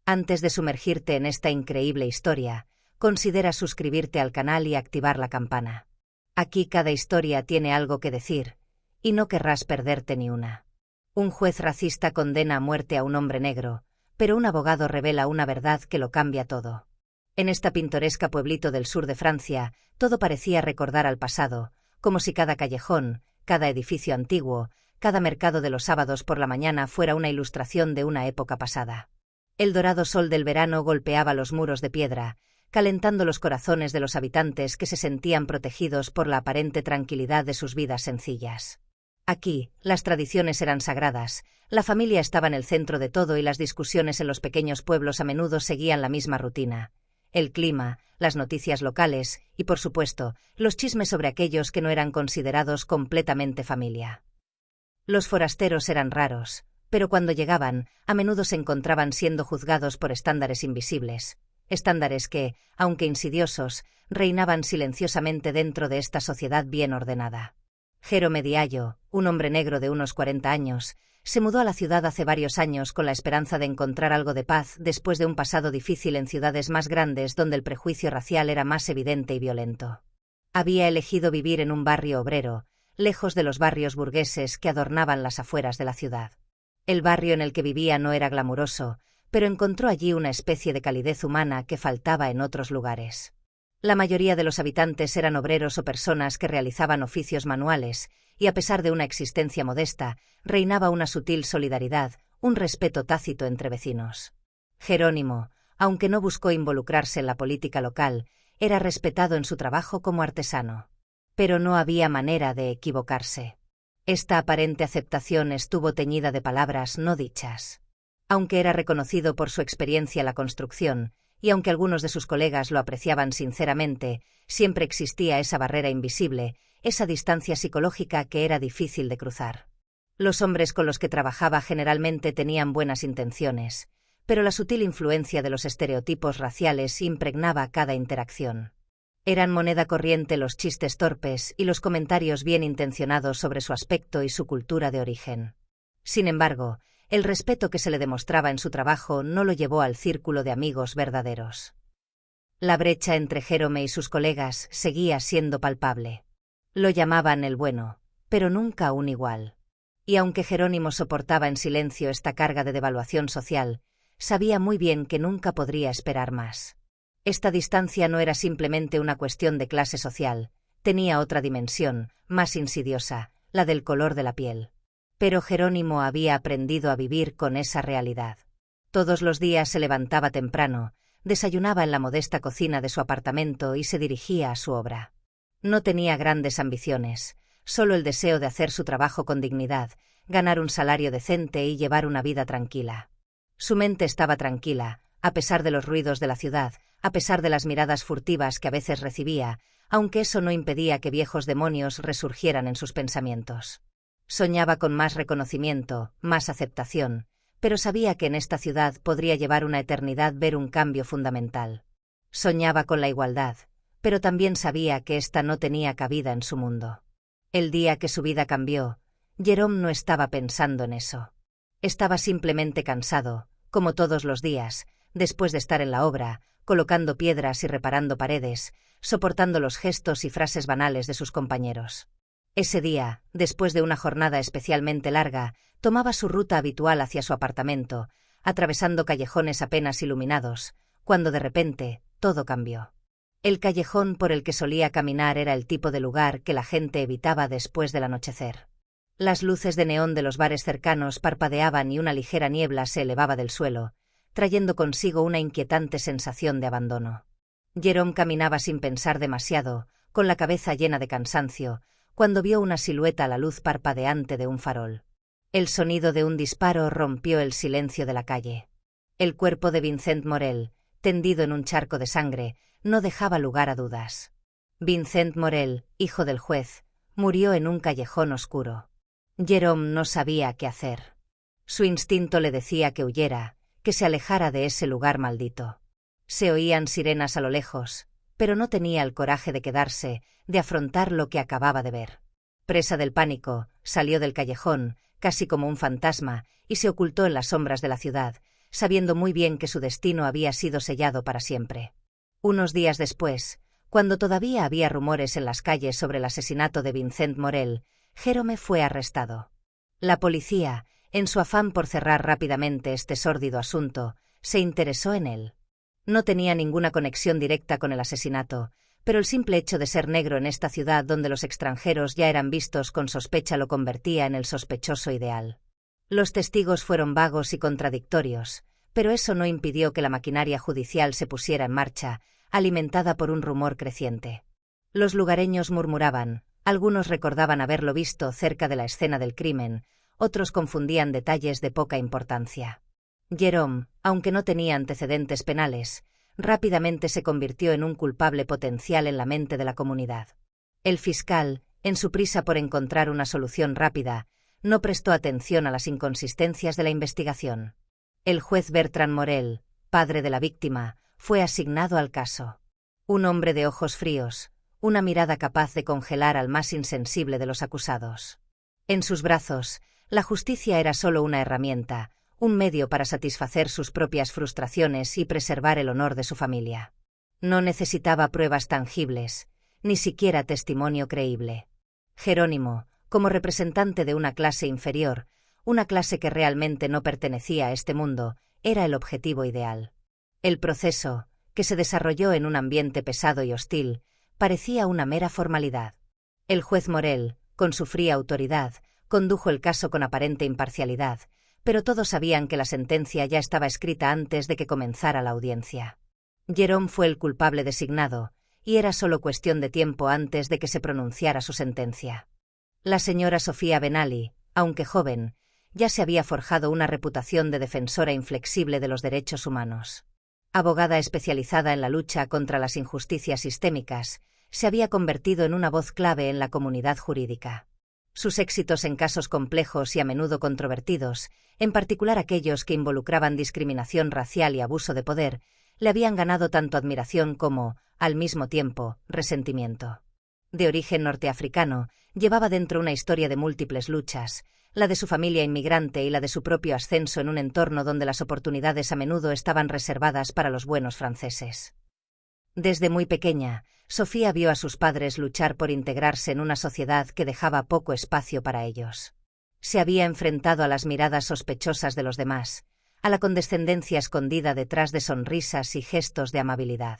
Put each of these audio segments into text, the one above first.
Antes de sumergirte en esta increíble historia, considera suscribirte al canal y activar la campana. Aquí cada historia tiene algo que decir, y no querrás perderte ni una. Un juez racista condena a muerte a un hombre negro, pero un abogado revela una verdad que lo cambia todo. En esta pintoresca pueblito del sur de Francia, todo parecía recordar al pasado, como si cada callejón, cada edificio antiguo, cada mercado de los sábados por la mañana fuera una ilustración de una época pasada. El dorado sol del verano golpeaba los muros de piedra, calentando los corazones de los habitantes que se sentían protegidos por la aparente tranquilidad de sus vidas sencillas. Aquí, las tradiciones eran sagradas, la familia estaba en el centro de todo y las discusiones en los pequeños pueblos a menudo seguían la misma rutina. El clima, las noticias locales y, por supuesto, los chismes sobre aquellos que no eran considerados completamente familia. Los forasteros eran raros, pero cuando llegaban, a menudo se encontraban siendo juzgados por estándares invisibles, estándares que, aunque insidiosos, reinaban silenciosamente dentro de esta sociedad bien ordenada. Jérôme Diallo, un hombre negro de unos 40 años, se mudó a la ciudad hace varios años con la esperanza de encontrar algo de paz después de un pasado difícil en ciudades más grandes donde el prejuicio racial era más evidente y violento. Había elegido vivir en un barrio obrero, lejos de los barrios burgueses que adornaban las afueras de la ciudad. El barrio en el que vivía no era glamuroso, pero encontró allí una especie de calidez humana que faltaba en otros lugares. La mayoría de los habitantes eran obreros o personas que realizaban oficios manuales, y a pesar de una existencia modesta, reinaba una sutil solidaridad, un respeto tácito entre vecinos. Jerónimo, aunque no buscó involucrarse en la política local, era respetado en su trabajo como artesano. Pero no había manera de equivocarse. Esta aparente aceptación estuvo teñida de palabras no dichas. Aunque era reconocido por su experiencia en la construcción, y aunque algunos de sus colegas lo apreciaban sinceramente, siempre existía esa barrera invisible, esa distancia psicológica que era difícil de cruzar. Los hombres con los que trabajaba generalmente tenían buenas intenciones, pero la sutil influencia de los estereotipos raciales impregnaba cada interacción. Eran moneda corriente los chistes torpes y los comentarios bien intencionados sobre su aspecto y su cultura de origen. Sin embargo, el respeto que se le demostraba en su trabajo no lo llevó al círculo de amigos verdaderos. La brecha entre Jérôme y sus colegas seguía siendo palpable. Lo llamaban el bueno, pero nunca un igual. Y aunque Jerónimo soportaba en silencio esta carga de devaluación social, sabía muy bien que nunca podría esperar más. Esta distancia no era simplemente una cuestión de clase social, tenía otra dimensión, más insidiosa, la del color de la piel. Pero Jerónimo había aprendido a vivir con esa realidad. Todos los días se levantaba temprano, desayunaba en la modesta cocina de su apartamento y se dirigía a su obra. No tenía grandes ambiciones, solo el deseo de hacer su trabajo con dignidad, ganar un salario decente y llevar una vida tranquila. Su mente estaba tranquila, a pesar de los ruidos de la ciudad, a pesar de las miradas furtivas que a veces recibía, aunque eso no impedía que viejos demonios resurgieran en sus pensamientos. Soñaba con más reconocimiento, más aceptación, pero sabía que en esta ciudad podría llevar una eternidad ver un cambio fundamental. Soñaba con la igualdad, pero también sabía que ésta no tenía cabida en su mundo. El día que su vida cambió, Jérôme no estaba pensando en eso. Estaba simplemente cansado, como todos los días, después de estar en la obra, colocando piedras y reparando paredes, soportando los gestos y frases banales de sus compañeros. Ese día, después de una jornada especialmente larga, tomaba su ruta habitual hacia su apartamento, atravesando callejones apenas iluminados, cuando de repente, todo cambió. El callejón por el que solía caminar era el tipo de lugar que la gente evitaba después del anochecer. Las luces de neón de los bares cercanos parpadeaban y una ligera niebla se elevaba del suelo, trayendo consigo una inquietante sensación de abandono. Jérôme caminaba sin pensar demasiado, con la cabeza llena de cansancio, cuando vio una silueta a la luz parpadeante de un farol. El sonido de un disparo rompió el silencio de la calle. El cuerpo de Vincent Morel, tendido en un charco de sangre, no dejaba lugar a dudas. Vincent Morel, hijo del juez, murió en un callejón oscuro. Jérôme no sabía qué hacer. Su instinto le decía que huyera, que se alejara de ese lugar maldito. Se oían sirenas a lo lejos, pero no tenía el coraje de quedarse, de afrontar lo que acababa de ver. Presa del pánico, salió del callejón, casi como un fantasma, y se ocultó en las sombras de la ciudad, sabiendo muy bien que su destino había sido sellado para siempre. Unos días después, cuando todavía había rumores en las calles sobre el asesinato de Vincent Morel, Jérôme fue arrestado. La policía, en su afán por cerrar rápidamente este sórdido asunto, se interesó en él. No tenía ninguna conexión directa con el asesinato, pero el simple hecho de ser negro en esta ciudad donde los extranjeros ya eran vistos con sospecha lo convertía en el sospechoso ideal. Los testigos fueron vagos y contradictorios, pero eso no impidió que la maquinaria judicial se pusiera en marcha, alimentada por un rumor creciente. Los lugareños murmuraban, algunos recordaban haberlo visto cerca de la escena del crimen, otros confundían detalles de poca importancia. Jérôme, aunque no tenía antecedentes penales, rápidamente se convirtió en un culpable potencial en la mente de la comunidad. El fiscal, en su prisa por encontrar una solución rápida, no prestó atención a las inconsistencias de la investigación. El juez Bertrand Morel, padre de la víctima, fue asignado al caso. Un hombre de ojos fríos, una mirada capaz de congelar al más insensible de los acusados. En sus brazos, la justicia era solo una herramienta, un medio para satisfacer sus propias frustraciones y preservar el honor de su familia. No necesitaba pruebas tangibles, ni siquiera testimonio creíble. Jerónimo, como representante de una clase inferior, una clase que realmente no pertenecía a este mundo, era el objetivo ideal. El proceso, que se desarrolló en un ambiente pesado y hostil, parecía una mera formalidad. El juez Morel, con su fría autoridad, condujo el caso con aparente imparcialidad, pero todos sabían que la sentencia ya estaba escrita antes de que comenzara la audiencia. Jérôme fue el culpable designado, y era solo cuestión de tiempo antes de que se pronunciara su sentencia. La señora Sofía Benali, aunque joven, ya se había forjado una reputación de defensora inflexible de los derechos humanos. Abogada especializada en la lucha contra las injusticias sistémicas, se había convertido en una voz clave en la comunidad jurídica. Sus éxitos en casos complejos y a menudo controvertidos, en particular aquellos que involucraban discriminación racial y abuso de poder, le habían ganado tanto admiración como, al mismo tiempo, resentimiento. De origen norteafricano, llevaba dentro una historia de múltiples luchas, la de su familia inmigrante y la de su propio ascenso en un entorno donde las oportunidades a menudo estaban reservadas para los buenos franceses. Desde muy pequeña, Sofía vio a sus padres luchar por integrarse en una sociedad que dejaba poco espacio para ellos. Se había enfrentado a las miradas sospechosas de los demás, a la condescendencia escondida detrás de sonrisas y gestos de amabilidad.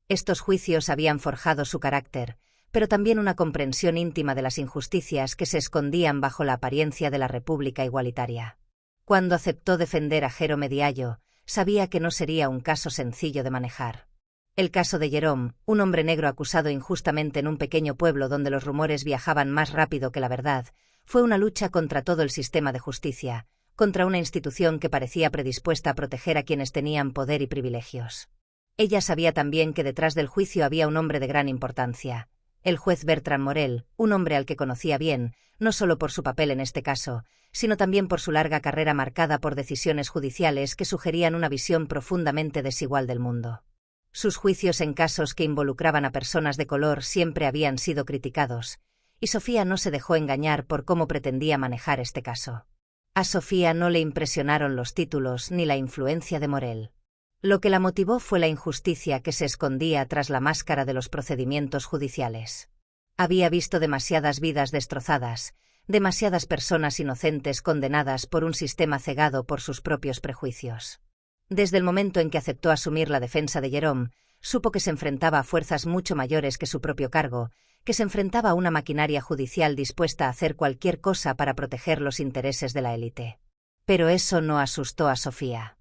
Estos juicios habían forjado su carácter, pero también una comprensión íntima de las injusticias que se escondían bajo la apariencia de la República igualitaria. Cuando aceptó defender a Jérôme Diallo, sabía que no sería un caso sencillo de manejar. El caso de Jérôme, un hombre negro acusado injustamente en un pequeño pueblo donde los rumores viajaban más rápido que la verdad, fue una lucha contra todo el sistema de justicia, contra una institución que parecía predispuesta a proteger a quienes tenían poder y privilegios. Ella sabía también que detrás del juicio había un hombre de gran importancia, el juez Bertrand Morel, un hombre al que conocía bien, no solo por su papel en este caso, sino también por su larga carrera marcada por decisiones judiciales que sugerían una visión profundamente desigual del mundo. Sus juicios en casos que involucraban a personas de color siempre habían sido criticados, y Sofía no se dejó engañar por cómo pretendía manejar este caso. A Sofía no le impresionaron los títulos ni la influencia de Morel. Lo que la motivó fue la injusticia que se escondía tras la máscara de los procedimientos judiciales. Había visto demasiadas vidas destrozadas, demasiadas personas inocentes condenadas por un sistema cegado por sus propios prejuicios. Desde el momento en que aceptó asumir la defensa de Jérôme, supo que se enfrentaba a fuerzas mucho mayores que su propio cargo, que se enfrentaba a una maquinaria judicial dispuesta a hacer cualquier cosa para proteger los intereses de la élite. Pero eso no asustó a Sofía.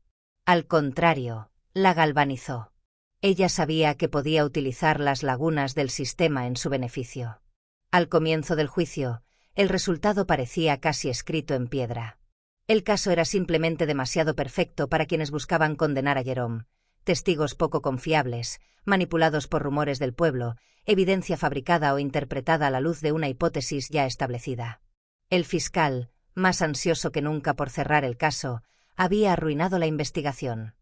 Al contrario, la galvanizó. Ella sabía que podía utilizar las lagunas del sistema en su beneficio. Al comienzo del juicio, el resultado parecía casi escrito en piedra. El caso era simplemente demasiado perfecto para quienes buscaban condenar a Jérôme. Testigos poco confiables, manipulados por rumores del pueblo, evidencia fabricada o interpretada a la luz de una hipótesis ya establecida. El fiscal, más ansioso que nunca por cerrar el caso, había arruinado la investigación.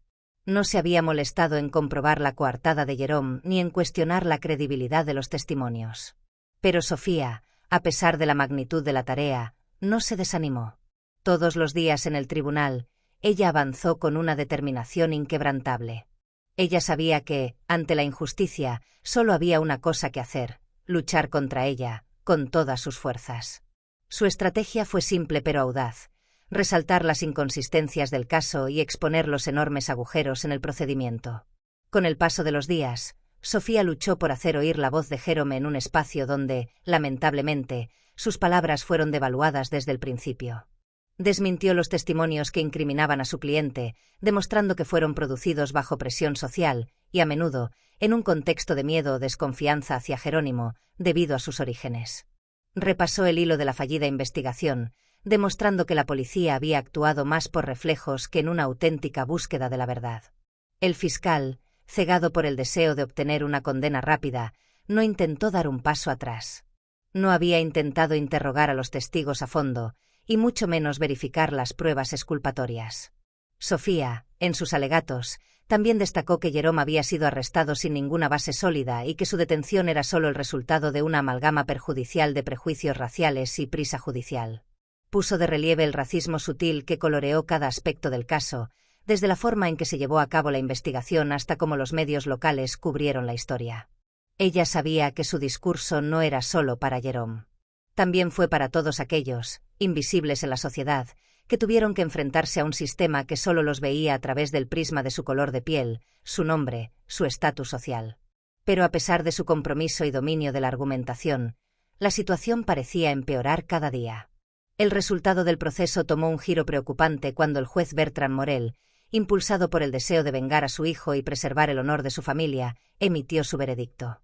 No se había molestado en comprobar la coartada de Jérôme ni en cuestionar la credibilidad de los testimonios. Pero Sofía, a pesar de la magnitud de la tarea, no se desanimó. Todos los días en el tribunal, ella avanzó con una determinación inquebrantable. Ella sabía que, ante la injusticia, solo había una cosa que hacer: luchar contra ella, con todas sus fuerzas. Su estrategia fue simple pero audaz: resaltar las inconsistencias del caso y exponer los enormes agujeros en el procedimiento. Con el paso de los días, Sofía luchó por hacer oír la voz de Jerome en un espacio donde, lamentablemente, sus palabras fueron devaluadas desde el principio. Desmintió los testimonios que incriminaban a su cliente, demostrando que fueron producidos bajo presión social y, a menudo, en un contexto de miedo o desconfianza hacia Jerónimo, debido a sus orígenes. Repasó el hilo de la fallida investigación, demostrando que la policía había actuado más por reflejos que en una auténtica búsqueda de la verdad. El fiscal, cegado por el deseo de obtener una condena rápida, no intentó dar un paso atrás. No había intentado interrogar a los testigos a fondo, y mucho menos verificar las pruebas exculpatorias. Sofía, en sus alegatos, también destacó que Jerome había sido arrestado sin ninguna base sólida y que su detención era solo el resultado de una amalgama perjudicial de prejuicios raciales y prisa judicial. Puso de relieve el racismo sutil que coloreó cada aspecto del caso, desde la forma en que se llevó a cabo la investigación hasta cómo los medios locales cubrieron la historia. Ella sabía que su discurso no era solo para Jerome. También fue para todos aquellos, invisibles en la sociedad, que tuvieron que enfrentarse a un sistema que solo los veía a través del prisma de su color de piel, su nombre, su estatus social. Pero a pesar de su compromiso y dominio de la argumentación, la situación parecía empeorar cada día. El resultado del proceso tomó un giro preocupante cuando el juez Bertrand Morel, impulsado por el deseo de vengar a su hijo y preservar el honor de su familia, emitió su veredicto.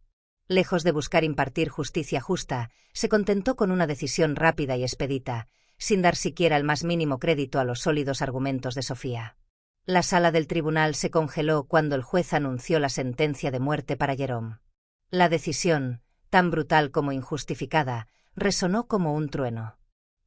Lejos de buscar impartir justicia justa, se contentó con una decisión rápida y expedita, sin dar siquiera el más mínimo crédito a los sólidos argumentos de Sofía. La sala del tribunal se congeló cuando el juez anunció la sentencia de muerte para Jerome. La decisión, tan brutal como injustificada, resonó como un trueno.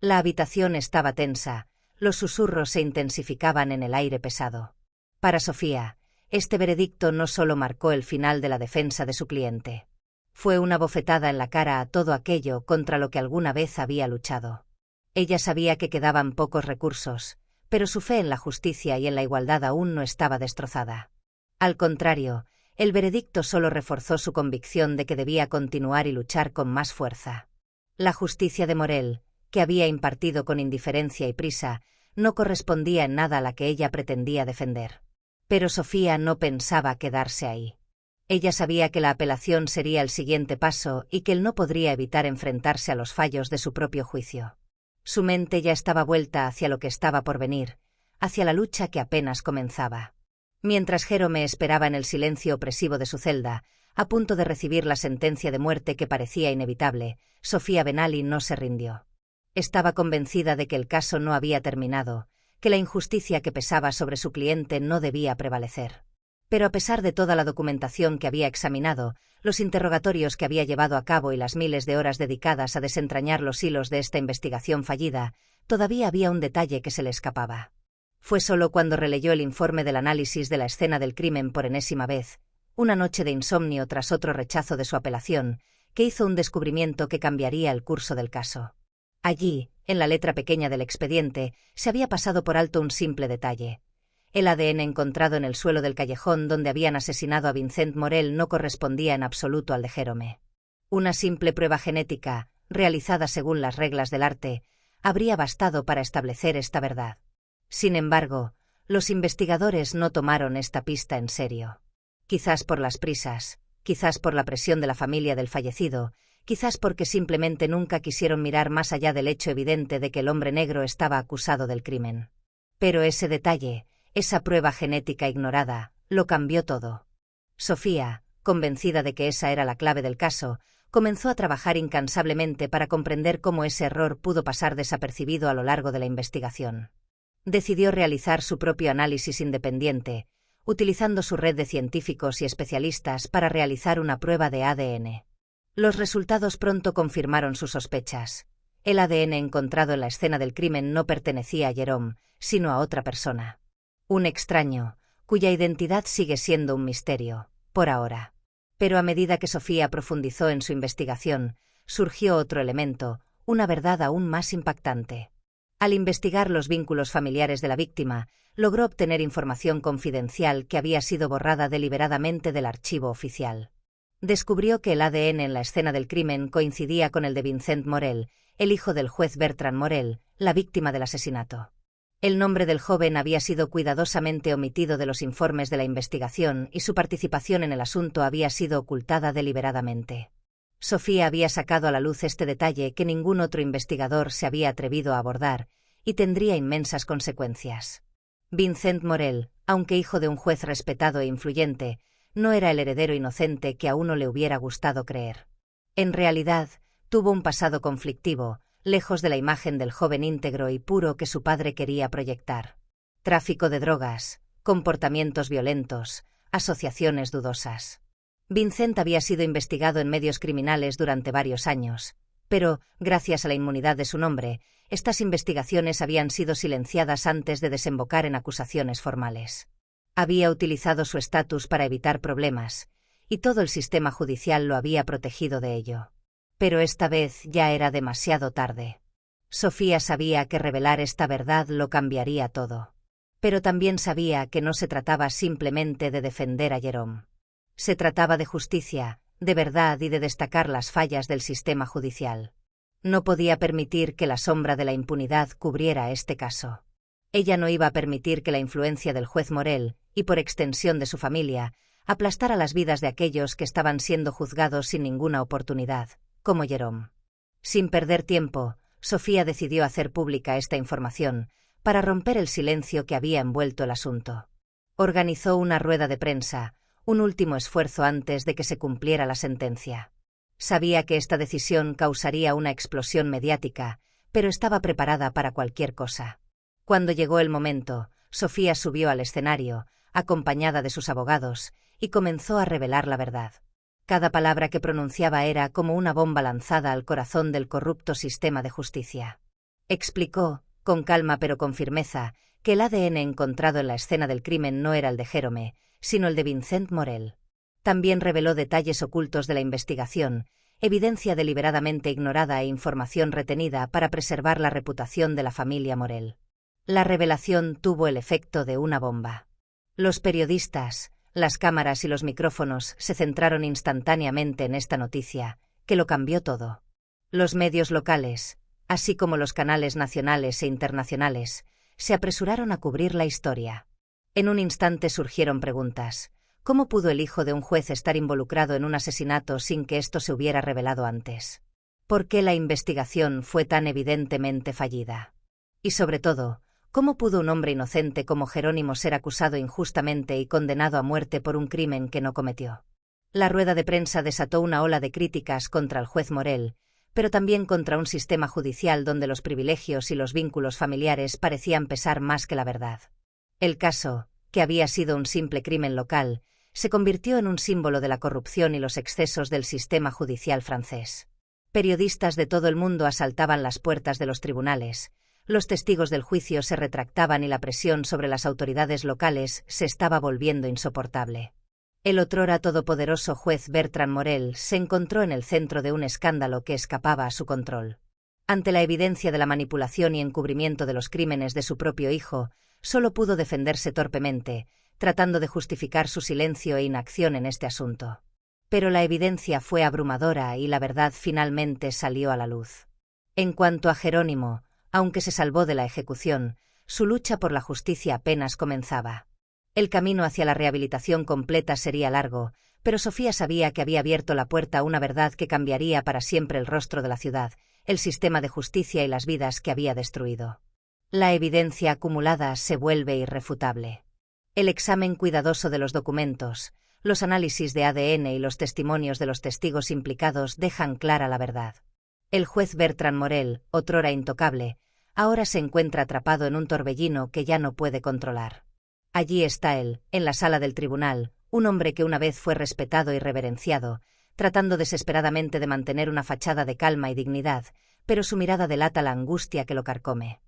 La habitación estaba tensa, los susurros se intensificaban en el aire pesado. Para Sofía, este veredicto no solo marcó el final de la defensa de su cliente. Fue una bofetada en la cara a todo aquello contra lo que alguna vez había luchado. Ella sabía que quedaban pocos recursos, pero su fe en la justicia y en la igualdad aún no estaba destrozada. Al contrario, el veredicto solo reforzó su convicción de que debía continuar y luchar con más fuerza. La justicia de Morel, que había impartido con indiferencia y prisa, no correspondía en nada a la que ella pretendía defender. Pero Sofía no pensaba quedarse ahí. Ella sabía que la apelación sería el siguiente paso y que él no podría evitar enfrentarse a los fallos de su propio juicio. Su mente ya estaba vuelta hacia lo que estaba por venir, hacia la lucha que apenas comenzaba. Mientras Jerome esperaba en el silencio opresivo de su celda, a punto de recibir la sentencia de muerte que parecía inevitable, Sofía Benali no se rindió. Estaba convencida de que el caso no había terminado, que la injusticia que pesaba sobre su cliente no debía prevalecer. Pero a pesar de toda la documentación que había examinado, los interrogatorios que había llevado a cabo y las miles de horas dedicadas a desentrañar los hilos de esta investigación fallida, todavía había un detalle que se le escapaba. Fue solo cuando releyó el informe del análisis de la escena del crimen por enésima vez, una noche de insomnio tras otro rechazo de su apelación, que hizo un descubrimiento que cambiaría el curso del caso. Allí, en la letra pequeña del expediente, se había pasado por alto un simple detalle. El ADN encontrado en el suelo del callejón donde habían asesinado a Vincent Morel no correspondía en absoluto al de Jerome. Una simple prueba genética, realizada según las reglas del arte, habría bastado para establecer esta verdad. Sin embargo, los investigadores no tomaron esta pista en serio. Quizás por las prisas, quizás por la presión de la familia del fallecido, quizás porque simplemente nunca quisieron mirar más allá del hecho evidente de que el hombre negro estaba acusado del crimen. Pero ese detalle, esa prueba genética ignorada, lo cambió todo. Sofía, convencida de que esa era la clave del caso, comenzó a trabajar incansablemente para comprender cómo ese error pudo pasar desapercibido a lo largo de la investigación. Decidió realizar su propio análisis independiente, utilizando su red de científicos y especialistas para realizar una prueba de ADN. Los resultados pronto confirmaron sus sospechas. El ADN encontrado en la escena del crimen no pertenecía a Jerome, sino a otra persona. Un extraño, cuya identidad sigue siendo un misterio, por ahora. Pero a medida que Sofía profundizó en su investigación, surgió otro elemento, una verdad aún más impactante. Al investigar los vínculos familiares de la víctima, logró obtener información confidencial que había sido borrada deliberadamente del archivo oficial. Descubrió que el ADN en la escena del crimen coincidía con el de Vincent Morel, el hijo del juez Bertrand Morel, la víctima del asesinato. El nombre del joven había sido cuidadosamente omitido de los informes de la investigación y su participación en el asunto había sido ocultada deliberadamente. Sofía había sacado a la luz este detalle que ningún otro investigador se había atrevido a abordar, y tendría inmensas consecuencias. Vincent Morel, aunque hijo de un juez respetado e influyente, no era el heredero inocente que a uno le hubiera gustado creer. En realidad, tuvo un pasado conflictivo, lejos de la imagen del joven íntegro y puro que su padre quería proyectar. Tráfico de drogas, comportamientos violentos, asociaciones dudosas. Vincent había sido investigado en medios criminales durante varios años, pero, gracias a la inmunidad de su nombre, estas investigaciones habían sido silenciadas antes de desembocar en acusaciones formales. Había utilizado su estatus para evitar problemas, y todo el sistema judicial lo había protegido de ello. Pero esta vez ya era demasiado tarde. Sofía sabía que revelar esta verdad lo cambiaría todo. Pero también sabía que no se trataba simplemente de defender a Jerome. Se trataba de justicia, de verdad y de destacar las fallas del sistema judicial. No podía permitir que la sombra de la impunidad cubriera este caso. Ella no iba a permitir que la influencia del juez Morel, y por extensión de su familia, aplastara las vidas de aquellos que estaban siendo juzgados sin ninguna oportunidad, como Jerome. Sin perder tiempo, Sofía decidió hacer pública esta información, para romper el silencio que había envuelto el asunto. Organizó una rueda de prensa, un último esfuerzo antes de que se cumpliera la sentencia. Sabía que esta decisión causaría una explosión mediática, pero estaba preparada para cualquier cosa. Cuando llegó el momento, Sofía subió al escenario, acompañada de sus abogados, y comenzó a revelar la verdad. Cada palabra que pronunciaba era como una bomba lanzada al corazón del corrupto sistema de justicia. Explicó, con calma pero con firmeza, que el ADN encontrado en la escena del crimen no era el de Jerome, sino el de Vincent Morel. También reveló detalles ocultos de la investigación, evidencia deliberadamente ignorada e información retenida para preservar la reputación de la familia Morel. La revelación tuvo el efecto de una bomba. Los periodistas, las cámaras y los micrófonos se centraron instantáneamente en esta noticia, que lo cambió todo. Los medios locales, así como los canales nacionales e internacionales, se apresuraron a cubrir la historia. En un instante surgieron preguntas. ¿Cómo pudo el hijo de un juez estar involucrado en un asesinato sin que esto se hubiera revelado antes? ¿Por qué la investigación fue tan evidentemente fallida? Y sobre todo, ¿cómo pudo un hombre inocente como Jerónimo ser acusado injustamente y condenado a muerte por un crimen que no cometió? La rueda de prensa desató una ola de críticas contra el juez Morel, pero también contra un sistema judicial donde los privilegios y los vínculos familiares parecían pesar más que la verdad. El caso, que había sido un simple crimen local, se convirtió en un símbolo de la corrupción y los excesos del sistema judicial francés. Periodistas de todo el mundo asaltaban las puertas de los tribunales, los testigos del juicio se retractaban y la presión sobre las autoridades locales se estaba volviendo insoportable. El otrora todopoderoso juez Bertrand Morel se encontró en el centro de un escándalo que escapaba a su control. Ante la evidencia de la manipulación y encubrimiento de los crímenes de su propio hijo, solo pudo defenderse torpemente, tratando de justificar su silencio e inacción en este asunto. Pero la evidencia fue abrumadora y la verdad finalmente salió a la luz. En cuanto a Jerónimo, aunque se salvó de la ejecución, su lucha por la justicia apenas comenzaba. El camino hacia la rehabilitación completa sería largo, pero Sofía sabía que había abierto la puerta a una verdad que cambiaría para siempre el rostro de la ciudad, el sistema de justicia y las vidas que había destruido. La evidencia acumulada se vuelve irrefutable. El examen cuidadoso de los documentos, los análisis de ADN y los testimonios de los testigos implicados dejan clara la verdad. El juez Bertrand Morel, otrora intocable, ahora se encuentra atrapado en un torbellino que ya no puede controlar. Allí está él, en la sala del tribunal, un hombre que una vez fue respetado y reverenciado, tratando desesperadamente de mantener una fachada de calma y dignidad, pero su mirada delata la angustia que lo carcome.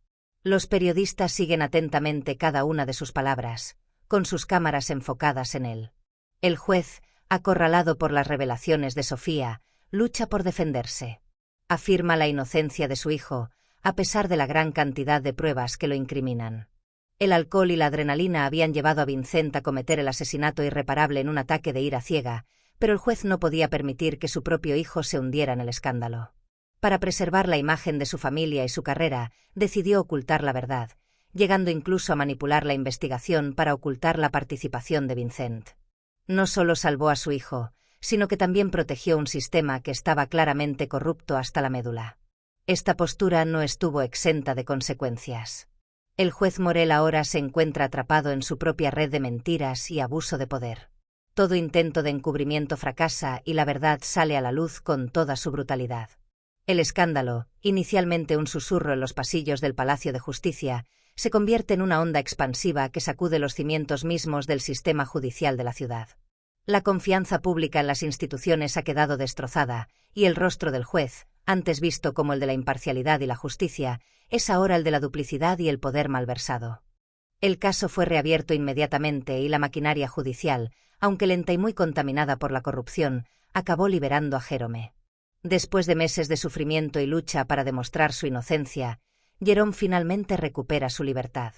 Los periodistas siguen atentamente cada una de sus palabras, con sus cámaras enfocadas en él. El juez, acorralado por las revelaciones de Sofía, lucha por defenderse. Afirma la inocencia de su hijo, a pesar de la gran cantidad de pruebas que lo incriminan. El alcohol y la adrenalina habían llevado a Vincent a cometer el asesinato irreparable en un ataque de ira ciega, pero el juez no podía permitir que su propio hijo se hundiera en el escándalo. Para preservar la imagen de su familia y su carrera, decidió ocultar la verdad, llegando incluso a manipular la investigación para ocultar la participación de Vincent. No solo salvó a su hijo, sino que también protegió un sistema que estaba claramente corrupto hasta la médula. Esta postura no estuvo exenta de consecuencias. El juez Morel ahora se encuentra atrapado en su propia red de mentiras y abuso de poder. Todo intento de encubrimiento fracasa y la verdad sale a la luz con toda su brutalidad. El escándalo, inicialmente un susurro en los pasillos del Palacio de Justicia, se convierte en una onda expansiva que sacude los cimientos mismos del sistema judicial de la ciudad. La confianza pública en las instituciones ha quedado destrozada, y el rostro del juez, antes visto como el de la imparcialidad y la justicia, es ahora el de la duplicidad y el poder malversado. El caso fue reabierto inmediatamente y la maquinaria judicial, aunque lenta y muy contaminada por la corrupción, acabó liberando a Jérôme. Después de meses de sufrimiento y lucha para demostrar su inocencia, Jérôme finalmente recupera su libertad.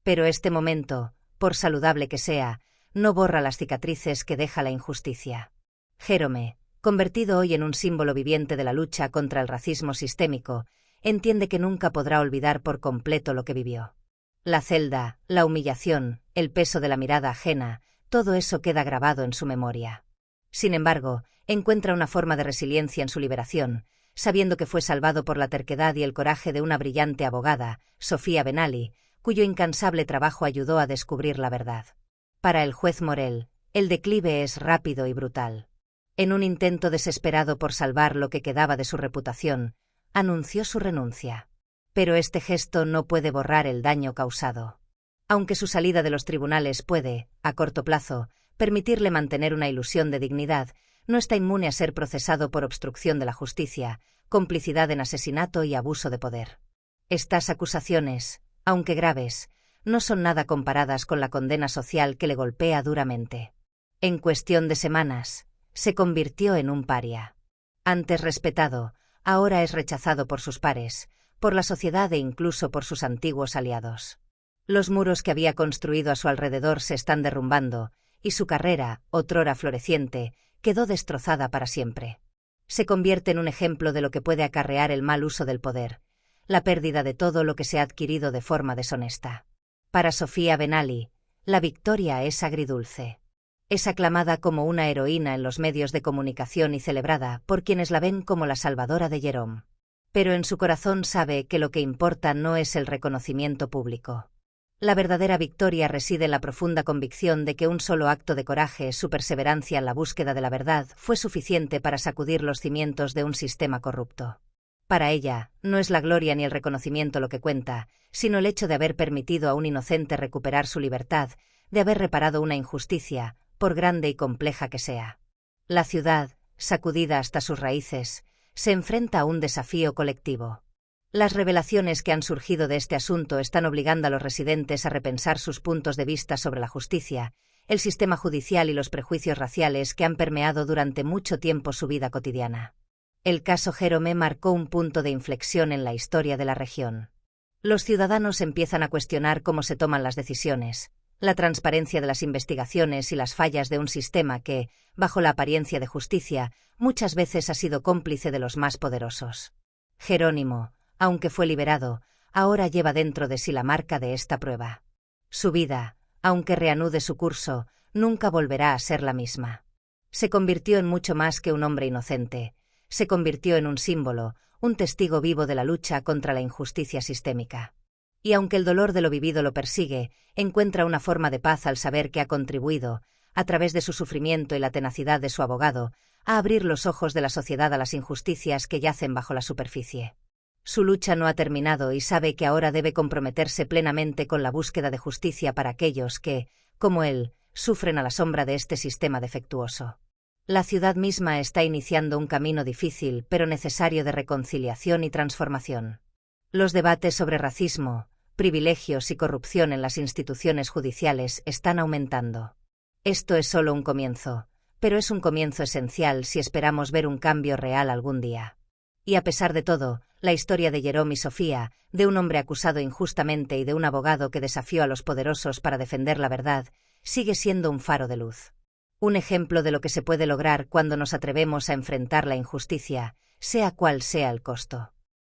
Pero este momento, por saludable que sea, no borra las cicatrices que deja la injusticia. Jérôme, convertido hoy en un símbolo viviente de la lucha contra el racismo sistémico, entiende que nunca podrá olvidar por completo lo que vivió. La celda, la humillación, el peso de la mirada ajena, todo eso queda grabado en su memoria. Sin embargo, encuentra una forma de resiliencia en su liberación, sabiendo que fue salvado por la terquedad y el coraje de una brillante abogada, Sofía Benali, cuyo incansable trabajo ayudó a descubrir la verdad. Para el juez Morel, el declive es rápido y brutal. En un intento desesperado por salvar lo que quedaba de su reputación, anunció su renuncia. Pero este gesto no puede borrar el daño causado. Aunque su salida de los tribunales puede, a corto plazo, permitirle mantener una ilusión de dignidad, no está inmune a ser procesado por obstrucción de la justicia, complicidad en asesinato y abuso de poder. Estas acusaciones, aunque graves, no son nada comparadas con la condena social que le golpea duramente. En cuestión de semanas, se convirtió en un paria. Antes respetado, ahora es rechazado por sus pares, por la sociedad e incluso por sus antiguos aliados. Los muros que había construido a su alrededor se están derrumbando, y su carrera, otrora floreciente, quedó destrozada para siempre. Se convierte en un ejemplo de lo que puede acarrear el mal uso del poder, la pérdida de todo lo que se ha adquirido de forma deshonesta. Para Sofía Benali, la victoria es agridulce. Es aclamada como una heroína en los medios de comunicación y celebrada por quienes la ven como la salvadora de Jérôme. Pero en su corazón sabe que lo que importa no es el reconocimiento público. La verdadera victoria reside en la profunda convicción de que un solo acto de coraje, su perseverancia en la búsqueda de la verdad, fue suficiente para sacudir los cimientos de un sistema corrupto. Para ella, no es la gloria ni el reconocimiento lo que cuenta, sino el hecho de haber permitido a un inocente recuperar su libertad, de haber reparado una injusticia, por grande y compleja que sea. La ciudad, sacudida hasta sus raíces, se enfrenta a un desafío colectivo. Las revelaciones que han surgido de este asunto están obligando a los residentes a repensar sus puntos de vista sobre la justicia, el sistema judicial y los prejuicios raciales que han permeado durante mucho tiempo su vida cotidiana. El caso Jérôme marcó un punto de inflexión en la historia de la región. Los ciudadanos empiezan a cuestionar cómo se toman las decisiones, la transparencia de las investigaciones y las fallas de un sistema que, bajo la apariencia de justicia, muchas veces ha sido cómplice de los más poderosos. Jerónimo, aunque fue liberado, ahora lleva dentro de sí la marca de esta prueba. Su vida, aunque reanude su curso, nunca volverá a ser la misma. Se convirtió en mucho más que un hombre inocente. Se convirtió en un símbolo, un testigo vivo de la lucha contra la injusticia sistémica. Y aunque el dolor de lo vivido lo persigue, encuentra una forma de paz al saber que ha contribuido, a través de su sufrimiento y la tenacidad de su abogado, a abrir los ojos de la sociedad a las injusticias que yacen bajo la superficie. Su lucha no ha terminado y sabe que ahora debe comprometerse plenamente con la búsqueda de justicia para aquellos que, como él, sufren a la sombra de este sistema defectuoso. La ciudad misma está iniciando un camino difícil pero necesario de reconciliación y transformación. Los debates sobre racismo, privilegios y corrupción en las instituciones judiciales están aumentando. Esto es solo un comienzo, pero es un comienzo esencial si esperamos ver un cambio real algún día. Y a pesar de todo, la historia de Jerome y Sofía, de un hombre acusado injustamente y de un abogado que desafió a los poderosos para defender la verdad, sigue siendo un faro de luz. Un ejemplo de lo que se puede lograr cuando nos atrevemos a enfrentar la injusticia, sea cual sea el costo.